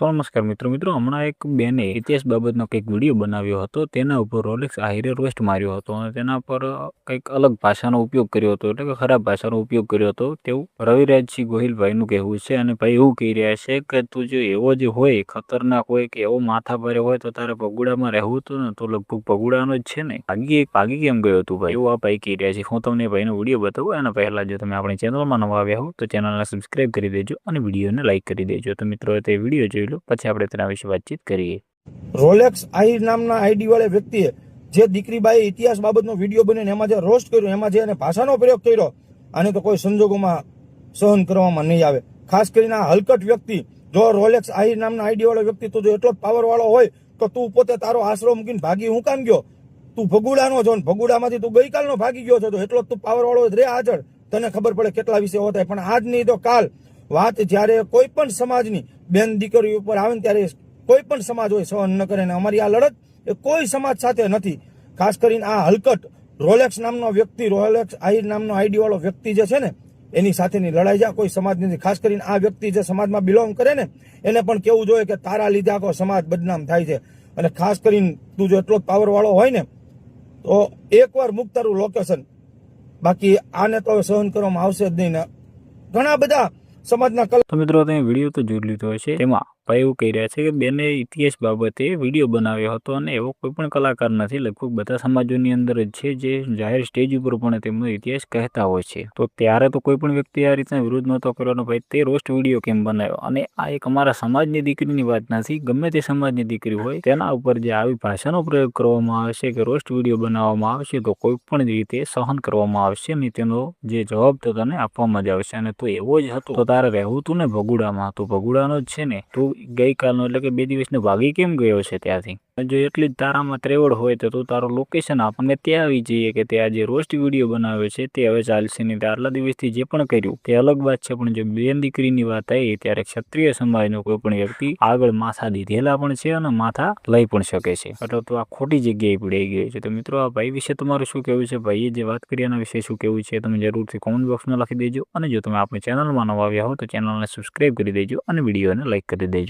તો નમસ્કાર મિત્રો હમણાં એક બેને ઇતિહાસ બાબતનો કંઈક વિડીયો બનાવ્યો હતો, તેના ઉપર રોલેક્સ આહિરે રોસ્ટ માર્યો હતો અને તેના પર કંઈક અલગ ભાષાનો ઉપયોગ કર્યો હતો, એટલે કે ખરાબ ભાષાનો ઉપયોગ કર્યો હતો તેવું રવિરાજસિંહ ગોહિલભાઈનું કહેવું છે. અને ભાઈ એવું કહી રહ્યા છે કે તું જો એવો જ હોય, ખતરનાક હોય કે એવો માથા ભારે હોય તો તારે પગુડામાં રહેવું હતું ને, તો લગભગ પગુડાનો જ છે ને, ભાગી કેમ ગયો તું ભાઈ, એવું આ ભાઈ કહી રહ્યા છે. હું તમને ભાઈનો વિડીયો બતાવું એના પહેલા જો તમે આપણી ચેનલમાં નવા આવ્યા હો તો ચેનલને સબસ્ક્રાઇબ કરી દેજો અને વિડીયોને લાઇક કરી દેજો. તો મિત્રો તે વિડીયો જોઈ લો, પછી આપણે તેના વિશે વાતચીત કરીએ. રોલેક્સ આહિર નામના આઈડી વાળા વ્યક્તિએ જે દીકરીબાઈ ઇતિહાસ બાબતનો વિડીયો બનીને એમાં જે રોસ્ટ કર્યો, એમાં જે એને ભાષાનો પ્રયોગ કર્યો, આને તો કોઈ સંજોગોમાં સહન કરવામાં નહીં આવે. ખાસ કરીને આ હલકટ વ્યક્તિ, જો રોલેક્સ આહિર નામના આઈડી વાળો વ્યક્તિ તો જો એટલો જ પાવર વાળો હોય તો તું પોતે તારો આશરો મૂકીને ભાગી હું કામ ગયો? તું ભગુડાનો છો ને ભગુડામાંથી તું ગઈકાલનો ભાગી ગયો છો, તો એટલો જ તું પાવર વાળો રે આગળ, તને ખબર પડે કેટલા વિશે હોતા. પણ આજ નહીં તો કાલ વાત જ્યારે કોઈ પણ સમાજની બેન દીકરી ઉપર આવે ને ત્યારે કોઈ પણ સમાજ હોય સહન ન કરે. ને અમારી આ લડત એ કોઈ સમાજ સાથે નથી. ખાસ કરીને આ હલકટ રોલેક્સ નામનો વ્યક્તિ, રોલેક્સ આહિર નામનો આઈડી વાળો વ્યક્તિ જે છે ને, એની સાથેની લડાઈ જ્યાં કોઈ સમાજ નથી. ખાસ કરીને આ વ્યક્તિ જે સમાજમાં બિલોંગ કરે ને, એને પણ કેવું જોઈએ કે તારા લીધે આખો સમાજ બદનામ થાય છે. અને ખાસ કરીને તું જો એટલો જ પાવર વાળો હોય ને તો એકવાર મૂક તારું લોકેશન, બાકી આને તો સહન કરવામાં આવશે જ નહીં. ને ઘણા બધા સમાજના તો મિત્રો તમે વિડીયો તો જોઈ લીધો હશે, તેમાં ભાઈ એવું કહી રહ્યા છે કે બેને ઇતિહાસ બાબતે વિડીયો બનાવ્યો હતો અને એવો કોઈ પણ કલાકાર નથી, લગભગ બધા સમાજોની અંદર જ છે જે જાહેર સ્ટેજ ઉપર પણ તેમનો ઇતિહાસ કહેતા હોય છે. તો ત્યારે તો કોઈ પણ વ્યક્તિ આ રીતના વિરોધ નહોતો કરવાનો. ભાઈ તે રોસ્ટ વિડીયો કેમ બનાવ્યો? અને આ એક અમારા સમાજની દીકરીની વાત નથી, ગમે તે સમાજની દીકરી હોય તેના ઉપર જે આવી ભાષાનો પ્રયોગ કરવામાં આવશે કે રોસ્ટ વિડીયો બનાવવામાં આવશે તો કોઈ પણ રીતે સહન કરવામાં આવશે અને તેનો જે જવાબ તો તને આપવામાં જ આવશે. અને તું એવો જ હતો તો તારે રહેવું તું ને ભગુડામાં, તું ભગુડાનો જ છે ને, તું ગઈકાલનો એટલે કે 2 દિવસનો ભાગી કેમ ગયો છે ત્યાંથી? જો એટલી જ તારામાં ત્રેવડ હોય તો તું તારું લોકેશન આપ, અમે ત્યાં આવી જઈએ કે તે આ જે રોસ્ટ વિડીયો બનાવ્યો છે તે હવે ચાલશે નહીં. આટલા દિવસથી જે પણ કર્યું તે અલગ વાત છે, પણ જો બેન દીકરીની વાત આવી ત્યારે ક્ષત્રિય સમાજનો કોઈ પણ વ્યક્તિ આગળ માથા દીધેલા પણ છે અને માથા લઈ પણ શકે છે. એટલે તો આ ખોટી જગ્યાએ પડી ગઈ છે. તો મિત્રો આ ભાઈ વિશે તમારું શું કહેવું છે? ભાઈએ જે વાત કરી એના વિશે શું કહેવું છે તમે જરૂરથી કોમેન્ટ બોક્સમાં લખી દેજો. અને જો તમે આપણી ચેનલમાં નવા આવ્યા હો તો ચેનલને સબસ્ક્રાઇબ કરી દેજો અને વિડીયોને લાઇક કરી દેજો.